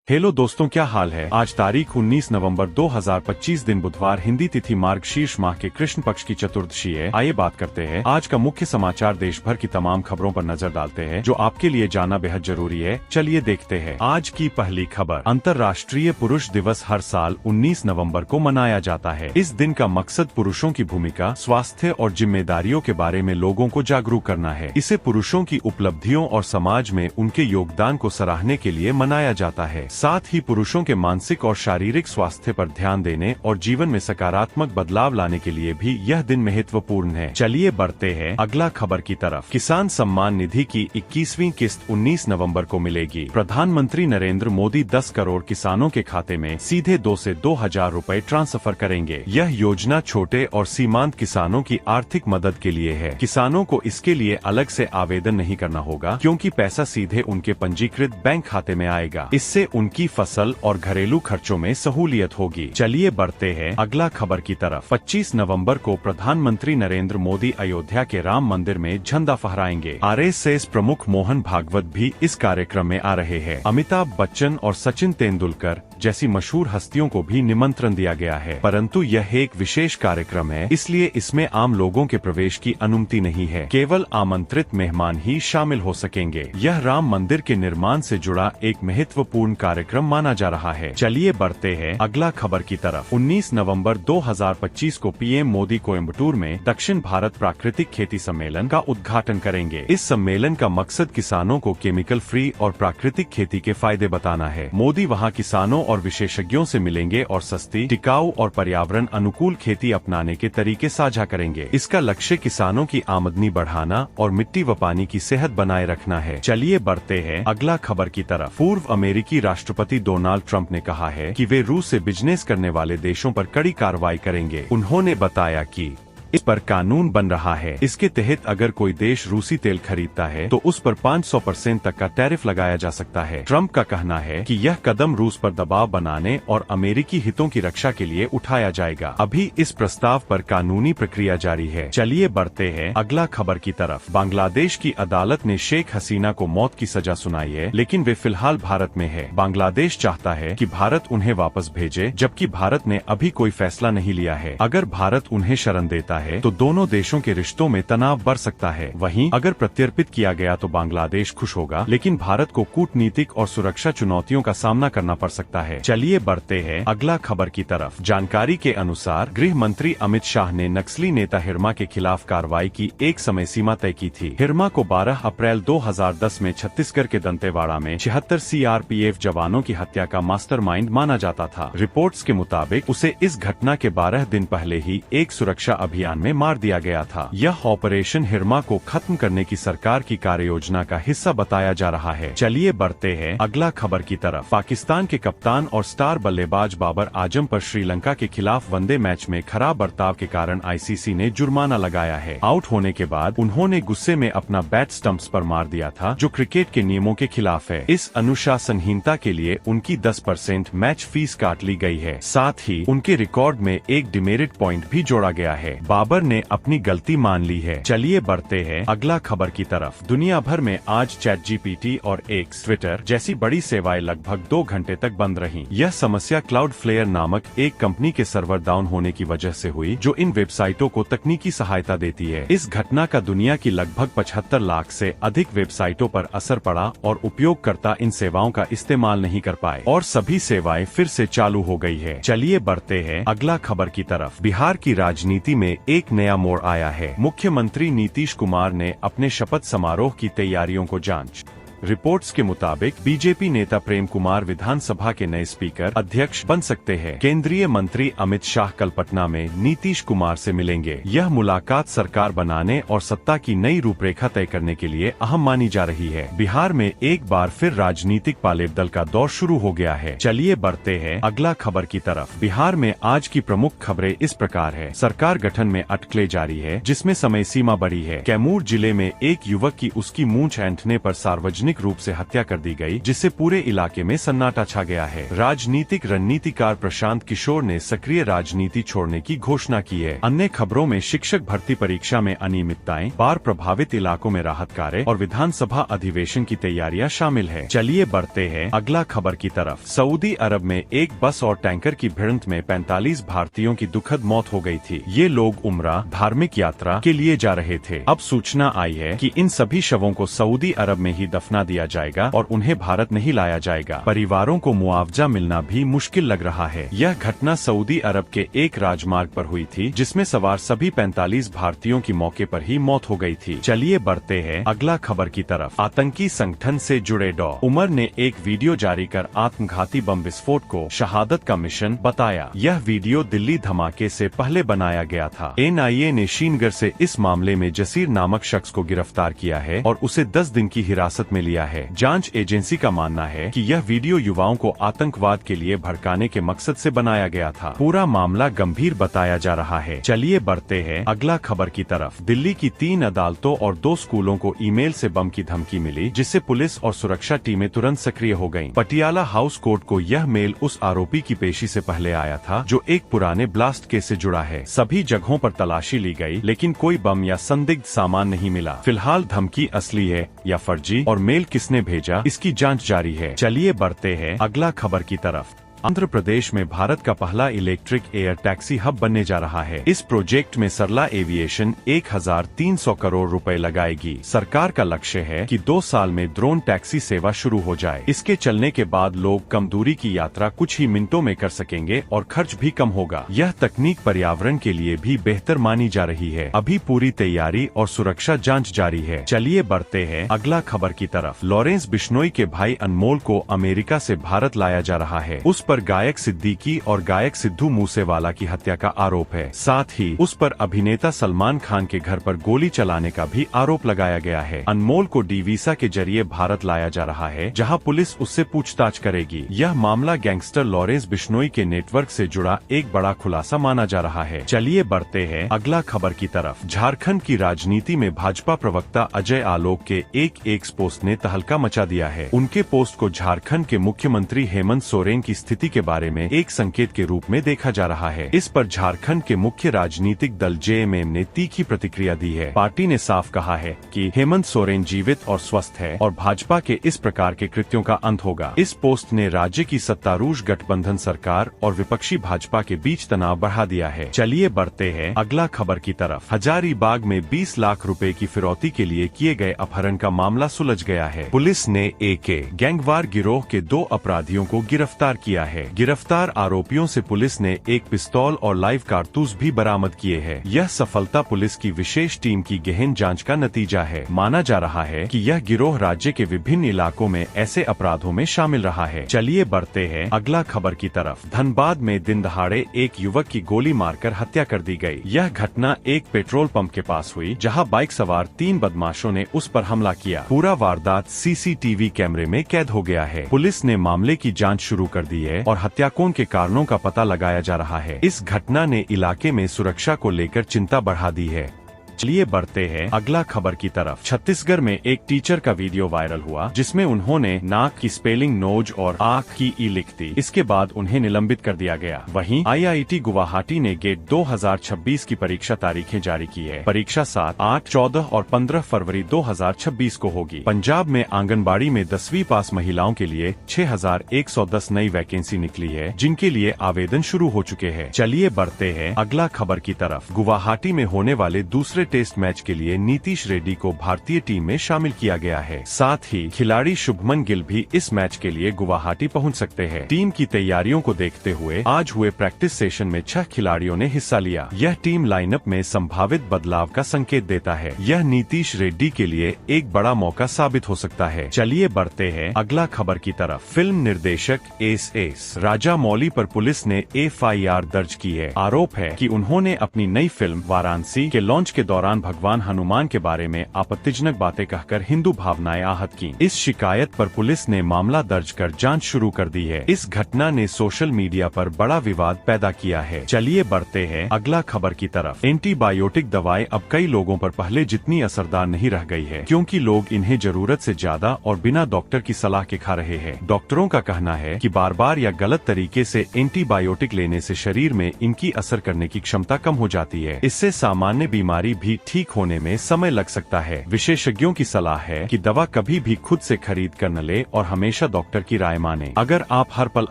Hello दोस्तों, क्या हाल है। आज तारीख 19 नवंबर 2025 दिन बुधवार, हिंदी तिथि मार्गशीर्ष माह के कृष्ण पक्ष की चतुर्दशी है। आइए बात करते हैं आज का मुख्य समाचार। देश भर की तमाम खबरों पर नजर डालते हैं जो आपके लिए जानना बेहद जरूरी है। चलिए देखते हैं आज की पहली खबर। अंतर्राष्ट्रीय पुरुष दिवस हर साल 19 नवम्बर को मनाया जाता है। इस दिन का मकसद पुरुषों की भूमिका, स्वास्थ्य और जिम्मेदारियों के बारे में लोगों को जागरूक करना है। इसे पुरुषों की उपलब्धियों और समाज में उनके योगदान को सराहने के लिए मनाया जाता है। साथ ही पुरुषों के मानसिक और शारीरिक स्वास्थ्य पर ध्यान देने और जीवन में सकारात्मक बदलाव लाने के लिए भी यह दिन महत्वपूर्ण है। चलिए बढ़ते हैं अगला खबर की तरफ। किसान सम्मान निधि की 21वीं किस्त 19 नवंबर को मिलेगी। प्रधानमंत्री नरेंद्र मोदी 10 करोड़ किसानों के खाते में सीधे 2 से 2,000 रुपए ट्रांसफर करेंगे। यह योजना छोटे और सीमांत किसानों की आर्थिक मदद के लिए है। किसानों को इसके लिए अलग से आवेदन नहीं करना होगा, क्योंकि पैसा सीधे उनके पंजीकृत बैंक खाते में आएगा। इससे उनकी फसल और घरेलू खर्चों में सहूलियत होगी। चलिए बढ़ते हैं अगला खबर की तरफ। 25 नवंबर को प्रधानमंत्री नरेंद्र मोदी अयोध्या के राम मंदिर में झंडा फहराएंगे। आरएसएस प्रमुख मोहन भागवत भी इस कार्यक्रम में आ रहे हैं। अमिताभ बच्चन और सचिन तेंदुलकर जैसी मशहूर हस्तियों को भी निमंत्रण दिया गया है, परंतु यह एक विशेष कार्यक्रम है, इसलिए इसमें आम लोगों के प्रवेश की अनुमति नहीं है। केवल आमंत्रित मेहमान ही शामिल हो सकेंगे। यह राम मंदिर के निर्माण से जुड़ा एक महत्वपूर्ण कार्यक्रम माना जा रहा है। चलिए बढ़ते हैं अगला खबर की तरफ। 19 नवंबर 2025 को पीएम मोदी कोयम्बटूर में दक्षिण भारत प्राकृतिक खेती सम्मेलन का उद्घाटन करेंगे। इस सम्मेलन का मकसद किसानों को केमिकल फ्री और प्राकृतिक खेती के फायदे बताना है। मोदी वहां किसानों और विशेषज्ञों से मिलेंगे और सस्ती, टिकाऊ और पर्यावरण अनुकूल खेती अपनाने के तरीके साझा करेंगे। इसका लक्ष्य किसानों की आमदनी बढ़ाना और मिट्टी व पानी की सेहत बनाए रखना है। चलिए बढ़ते हैं अगला खबर की तरफ। पूर्व अमेरिकी राष्ट्रपति डोनाल्ड ट्रंप ने कहा है कि वे रूस से बिजनेस करने वाले देशों पर कड़ी कार्रवाई करेंगे। उन्होंने बताया कि इस पर कानून बन रहा है। इसके तहत अगर कोई देश रूसी तेल खरीदता है तो उस पर 500% तक का टैरिफ लगाया जा सकता है। ट्रंप का कहना है कि यह कदम रूस पर दबाव बनाने और अमेरिकी हितों की रक्षा के लिए उठाया जाएगा। अभी इस प्रस्ताव पर कानूनी प्रक्रिया जारी है। चलिए बढ़ते हैं अगला खबर की तरफ। बांग्लादेश की अदालत ने शेख हसीना को मौत की सजा सुनाई है, लेकिन वे फिलहाल भारत में है। बांग्लादेश चाहता है कि भारत उन्हें वापस भेजे, जबकि भारत ने अभी कोई फैसला नहीं लिया है। अगर भारत उन्हें शरण देता है तो दोनों देशों के रिश्तों में तनाव बढ़ सकता है। वहीं अगर प्रत्यर्पित किया गया तो बांग्लादेश खुश होगा, लेकिन भारत को कूटनीतिक और सुरक्षा चुनौतियों का सामना करना पड़ सकता है। चलिए बढ़ते हैं अगला खबर की तरफ। जानकारी के अनुसार गृह मंत्री अमित शाह ने नक्सली नेता हिरमा के खिलाफ कार्रवाई की एक समय सीमा तय की थी। हिरमा को 12 अप्रैल 2010 में छत्तीसगढ़ के दंतेवाड़ा में 76 सीआरपीएफ जवानों की हत्या का मास्टरमाइंड माना जाता था। रिपोर्ट्स के मुताबिक उसे इस घटना के 12 दिन पहले ही एक सुरक्षा अभियान में मार दिया गया था। यह ऑपरेशन हिरमा को खत्म करने की सरकार की कार्ययोजना का हिस्सा बताया जा रहा है। चलिए बढ़ते हैं अगला खबर की तरफ। पाकिस्तान के कप्तान और स्टार बल्लेबाज बाबर आजम पर श्रीलंका के खिलाफ वनडे मैच में खराब बर्ताव के कारण आईसीसी ने जुर्माना लगाया है। आउट होने के बाद उन्होंने गुस्से में अपना बैट स्टंप्स पर मार दिया था, जो क्रिकेट के नियमों के खिलाफ है। इस अनुशासनहीनता के लिए उनकी 10% मैच फीस काट ली गई है। साथ ही उनके रिकॉर्ड में एक डिमेरिट पॉइंट भी जोड़ा गया है। बाबर ने अपनी गलती मान ली है। चलिए बढ़ते हैं अगला खबर की तरफ। दुनिया भर में आज ChatGPT और X, ट्विटर जैसी बड़ी सेवाएं लगभग 2 घंटे तक बंद रहीं। यह समस्या क्लाउडफ्लेयर नामक एक कंपनी के सर्वर डाउन होने की वजह से हुई, जो इन वेबसाइटों को तकनीकी सहायता देती है। इस घटना का दुनिया की लगभग 75 लाख से अधिक वेबसाइटों पर असर पड़ा और उपयोगकर्ता इन सेवाओं का इस्तेमाल नहीं कर पाए और सभी सेवाएं फिर से चालू हो गई है। चलिए बढ़ते हैं अगला खबर की तरफ। बिहार की राजनीति में एक नया मोड़ आया है। मुख्यमंत्री नीतीश कुमार ने अपने शपथ समारोह की तैयारियों को जांच। रिपोर्ट्स के मुताबिक बीजेपी नेता प्रेम कुमार विधानसभा के नए स्पीकर अध्यक्ष बन सकते हैं। केंद्रीय मंत्री अमित शाह कल पटना में नीतीश कुमार से मिलेंगे। यह मुलाकात सरकार बनाने और सत्ता की नई रूपरेखा तय करने के लिए अहम मानी जा रही है। बिहार में एक बार फिर राजनीतिक पालेबदल का दौर शुरू हो गया है। चलिए बढ़ते हैं अगला खबर की तरफ। बिहार में आज की प्रमुख खबरें इस प्रकार है। सरकार गठन में अटकलें जारी है, जिसमें समय सीमा बढ़ी है। कैमूर जिले में एक युवक की उसकी मूंछ ऐंठने पर सार्वजनिक आकस्मिक रूप से हत्या कर दी गई, जिससे पूरे इलाके में सन्नाटा छा गया है। राजनीतिक रणनीतिकार प्रशांत किशोर ने सक्रिय राजनीति छोड़ने की घोषणा की है। अन्य खबरों में शिक्षक भर्ती परीक्षा में अनियमितताएं, बाढ़ प्रभावित इलाकों में राहत कार्य और विधानसभा अधिवेशन की तैयारियां शामिल है। चलिए बढ़ते हैं अगला खबर की तरफ। सऊदी अरब में एक बस और टैंकर की भिड़ंत में 45 भारतीयों की दुखद मौत हो गई थी। ये लोग उम्रा धार्मिक यात्रा के लिए जा रहे थे। अब सूचना आई है कि इन सभी शवों को सऊदी अरब में ही दफना दिया जाएगा और उन्हें भारत नहीं लाया जाएगा। परिवारों को मुआवजा मिलना भी मुश्किल लग रहा है। यह घटना सऊदी अरब के एक राजमार्ग पर हुई थी, जिसमें सवार सभी 45 भारतीयों की मौके पर ही मौत हो गई थी। चलिए बढ़ते हैं अगला खबर की तरफ। आतंकी संगठन से जुड़े डॉ. उमर ने एक वीडियो जारी कर आत्मघाती बम विस्फोट को शहादत का मिशन बताया। यह वीडियो दिल्ली धमाके से पहले बनाया गया था। NIA ने श्रीनगर से इस मामले में जसीर नामक शख्स को गिरफ्तार किया है और उसे 10 दिन की हिरासत में लिया है। जांच एजेंसी का मानना है कि यह वीडियो युवाओं को आतंकवाद के लिए भड़काने के मकसद से बनाया गया था। पूरा मामला गंभीर बताया जा रहा है। चलिए बढ़ते हैं अगला खबर की तरफ। दिल्ली की 3 अदालतों और 2 स्कूलों को ईमेल से बम की धमकी मिली, जिससे पुलिस और सुरक्षा टीमें तुरंत सक्रिय हो गयीं। पटियाला हाउस कोर्ट को यह मेल उस आरोपी की पेशी से पहले आया था जो एक पुराने ब्लास्ट केस से जुड़ा है। सभी जगहों पर तलाशी ली गई, लेकिन कोई बम या संदिग्ध सामान नहीं मिला। फिलहाल धमकी असली है या फर्जी और मेल किसने भेजा, इसकी जांच जारी है। चलिए बढ़ते हैं अगला खबर की तरफ। आंध्र प्रदेश में भारत का पहला इलेक्ट्रिक एयर टैक्सी हब बनने जा रहा है। इस प्रोजेक्ट में सरला एविएशन 1300 करोड़ रुपए लगाएगी। सरकार का लक्ष्य है कि 2 साल में ड्रोन टैक्सी सेवा शुरू हो जाए। इसके चलने के बाद लोग कम दूरी की यात्रा कुछ ही मिनटों में कर सकेंगे और खर्च भी कम होगा। यह तकनीक पर्यावरण के लिए भी बेहतर मानी जा रही है। अभी पूरी तैयारी और सुरक्षा जाँच जारी है। चलिए बढ़ते हैं अगला खबर की तरफ। लॉरेंस बिश्नोई के भाई अनमोल को अमेरिका से भारत लाया जा रहा है। उस पर गायक सिद्दीकी और गायक सिद्धू मूसेवाला की हत्या का आरोप है। साथ ही उस पर अभिनेता सलमान खान के घर पर गोली चलाने का भी आरोप लगाया गया है। अनमोल को डी वीसा के जरिए भारत लाया जा रहा है, जहां पुलिस उससे पूछताछ करेगी। यह मामला गैंगस्टर लॉरेंस बिश्नोई के नेटवर्क से जुड़ा एक बड़ा खुलासा माना जा रहा है। चलिए बढ़ते हैं अगला खबर की तरफ। झारखंड की राजनीति में भाजपा प्रवक्ता अजय आलोक के एक पोस्ट ने तहलका मचा दिया है। उनके पोस्ट को झारखंड के मुख्यमंत्री हेमंत सोरेन की स्थिति के बारे में एक संकेत के रूप में देखा जा रहा है। इस पर झारखंड के मुख्य राजनीतिक दल JMM ने तीखी प्रतिक्रिया दी है। पार्टी ने साफ कहा है कि हेमंत सोरेन जीवित और स्वस्थ है और भाजपा के इस प्रकार के कृत्यों का अंत होगा। इस पोस्ट ने राज्य की सत्तारूढ़ गठबंधन सरकार और विपक्षी भाजपा के बीच तनाव बढ़ा दिया है। चलिए बढ़ते हैं अगला खबर की तरफ। हजारीबाग में 20 लाख रुपए की फिरौती के लिए किए गए अपहरण का मामला सुलझ गया है। पुलिस ने AK गैंगवार गिरोह के 2 अपराधियों को गिरफ्तार किया है। गिरफ्तार आरोपियों से पुलिस ने एक पिस्तौल और लाइव कारतूस भी बरामद किए हैं। यह सफलता पुलिस की विशेष टीम की गहन जांच का नतीजा है। माना जा रहा है कि यह गिरोह राज्य के विभिन्न इलाकों में ऐसे अपराधों में शामिल रहा है। चलिए बढ़ते हैं अगला खबर की तरफ। धनबाद में दिन दहाड़े एक युवक की गोली मारकर हत्या कर दी गई। यह घटना एक पेट्रोल पंप के पास हुई, जहां बाइक सवार 3 बदमाशों ने उस पर हमला किया। पूरा वारदात CCTV कैमरे में कैद हो गया है। पुलिस ने मामले की जांच शुरू कर दी है और हत्याकों के कारणों का पता लगाया जा रहा है। इस घटना ने इलाके में सुरक्षा को लेकर चिंता बढ़ा दी है। चलिए बढ़ते हैं अगला खबर की तरफ। छत्तीसगढ़ में एक टीचर का वीडियो वायरल हुआ, जिसमें उन्होंने नाक की स्पेलिंग नोज और आँख की ई लिख दी। इसके बाद उन्हें निलंबित कर दिया गया। वहीं IIT गुवाहाटी ने गेट 2026 की परीक्षा तारीखें जारी की है। परीक्षा 7, 8, 14 और 15 फरवरी 2026 को होगी। पंजाब में आंगनबाड़ी में 10वीं पास महिलाओं के लिए 6110 नई वैकेंसी निकली है, जिनके लिए आवेदन शुरू हो चुके हैं। चलिए बढ़ते हैं अगला खबर की तरफ। गुवाहाटी में होने वाले दूसरे टेस्ट मैच के लिए नीतीश रेड्डी को भारतीय टीम में शामिल किया गया है। साथ ही खिलाड़ी शुभमन गिल भी इस मैच के लिए गुवाहाटी पहुंच सकते हैं। टीम की तैयारियों को देखते हुए आज हुए प्रैक्टिस सेशन में 6 खिलाड़ियों ने हिस्सा लिया। यह टीम लाइनअप में संभावित बदलाव का संकेत देता है। यह नीतीश रेड्डी के लिए एक बड़ा मौका साबित हो सकता है। चलिए बढ़ते हैं अगला खबर की तरफ। फिल्म निर्देशक एस राजामौली पर पुलिस ने FIR दर्ज की है। आरोप है कि उन्होंने अपनी नई फिल्म वाराणसी के लॉन्च के दौरान भगवान हनुमान के बारे में आपत्तिजनक बातें कहकर हिंदू भावनाएं आहत की। इस शिकायत पर पुलिस ने मामला दर्ज कर जांच शुरू कर दी है। इस घटना ने सोशल मीडिया पर बड़ा विवाद पैदा किया है। चलिए बढ़ते हैं अगला खबर की तरफ। एंटीबायोटिक दवाएं अब कई लोगों पर पहले जितनी असरदार नहीं रह गई है, क्योंकि लोग इन्हें जरूरत से ज्यादा और बिना डॉक्टर की सलाह के खा रहे हैं। डॉक्टरों का कहना है कि बार बार या गलत तरीके से एंटीबायोटिक लेने से शरीर में इनकी असर करने की क्षमता कम हो जाती है। इससे सामान्य बीमारी भी ठीक होने में समय लग सकता है। विशेषज्ञों की सलाह है कि दवा कभी भी खुद से खरीद कर न ले और हमेशा डॉक्टर की राय माने। अगर आप हर पल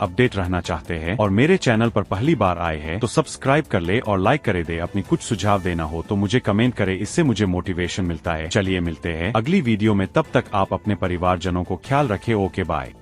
अपडेट रहना चाहते हैं और मेरे चैनल पर पहली बार आए हैं तो सब्सक्राइब कर ले और लाइक करे दे। अपनी कुछ सुझाव देना हो तो मुझे कमेंट करे, इससे मुझे मोटिवेशन मिलता है। चलिए मिलते हैं अगली वीडियो में, तब तक आप अपने परिवारजनों को ख्याल रखें। Okay bye.